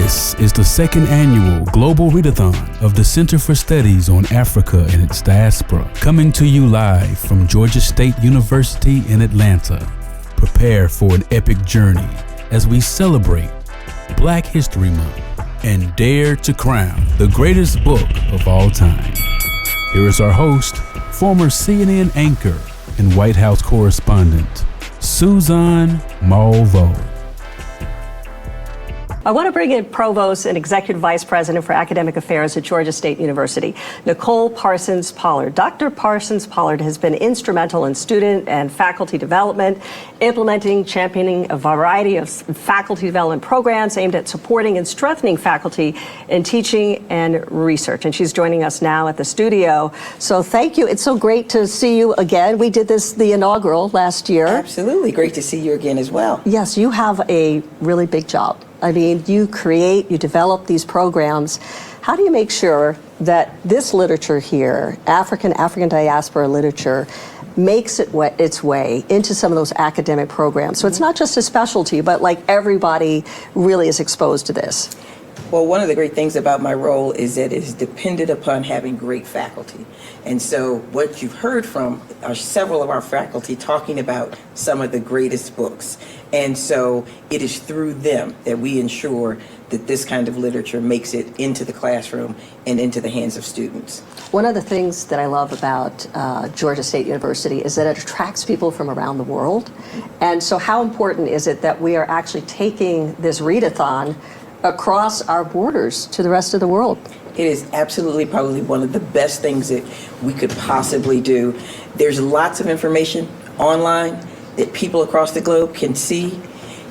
This is the second annual Global Read-a-Thon of the Center for Studies on Africa and its Diaspora, coming to you live from Georgia State University in Atlanta. Prepare for an epic journey as we celebrate Black History Month and dare to crown the greatest book of all time. Here is our host, former CNN anchor and White House correspondent, Suzanne Malveaux. I want to bring in Provost and Executive Vice President for Academic Affairs at Georgia State University, Nicolle Parsons-Pollard. Dr. Parsons-Pollard has been instrumental in student and faculty development, implementing, championing a variety of faculty development programs aimed at supporting and strengthening faculty in teaching and research. And she's joining us now at the studio. So thank you. It's so great to see you again. We did this, the inaugural, last year. Absolutely. Great to see you again as well. Yes, you have a really big job. I mean, you create, you develop these programs. How do you make sure that this literature here, African diaspora literature, makes its way into some of those academic programs? So it's not just a specialty, but like everybody really is exposed to this. Well, one of the great things about my role is that it is dependent upon having great faculty. And so what you've heard from are several of our faculty talking about some of the greatest books. And so it is through them that we ensure that this kind of literature makes it into the classroom and into the hands of students. One of the things that I love about Georgia State University is that it attracts people from around the world. And so how important is it that we are actually taking this read-a-thon across our borders to the rest of the world? It is absolutely probably one of the best things that we could possibly do. There's lots of information online that people across the globe can see.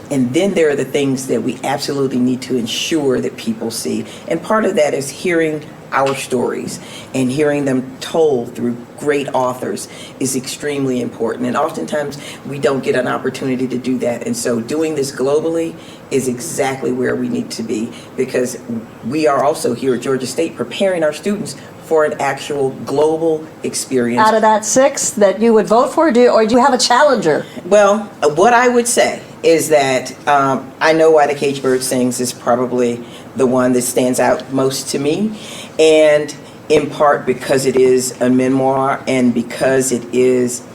And then there are the things that we absolutely need to ensure that people see. And part of that is hearing our stories and hearing them told through great authors is extremely important. And oftentimes we don't get an opportunity to do that. And so doing this globally is exactly where we need to be, because we are also here at Georgia State preparing our students for an actual global experience. Out of that 6 that you would vote for, or do you have a challenger? Well, what I would say is that I Know Why the Caged Bird Sings is probably the one that stands out most to me, and in part because it is a memoir and because it is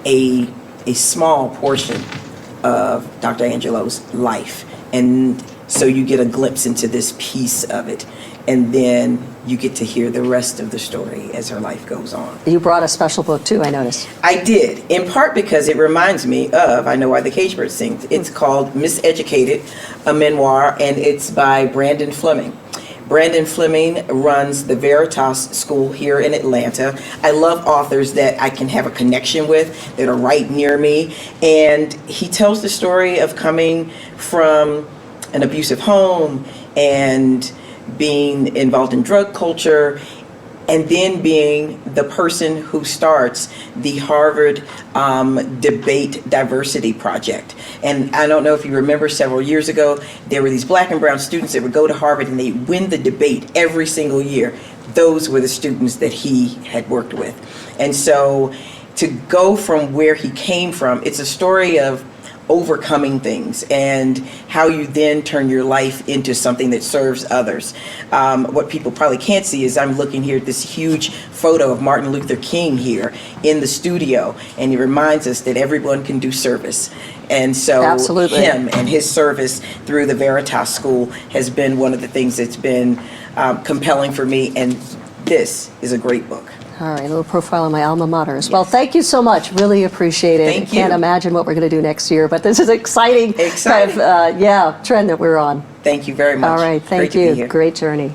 a small portion of Dr. Angelo's life. And so you get a glimpse into this piece of it, and then you get to hear the rest of the story as her life goes on. You brought a special book too, I noticed. I did, in part because it reminds me of I Know Why the Caged Bird Sings. It's called Miseducated, a memoir, and it's by Brandon Fleming. Brandon Fleming runs the Veritas School here in Atlanta. I love authors that I can have a connection with, that are right near me. And he tells the story of coming from an abusive home and being involved in drug culture, and then being the person who starts the Harvard Debate Diversity Project. And I don't know if you remember, several years ago, there were these black and brown students that would go to Harvard and they win the debate every single year. Those were the students that he had worked with. And so to go from where he came from, it's a story of overcoming things and how you then turn your life into something that serves others. What people probably can't see is I'm looking here at this huge photo of Martin Luther King here in the studio, and he reminds us that everyone can do service. And so Absolutely. Him and his service through the Veritas School has been one of the things that's been compelling for me, and this is a great book. All right, a little profile on my alma mater as well. Thank you so much. Really appreciate it. Thank you. Can't imagine what we're going to do next year, but this is exciting. Kind of, trend that we're on. Thank you very much. All right, thank Great to be you. here. Great journey.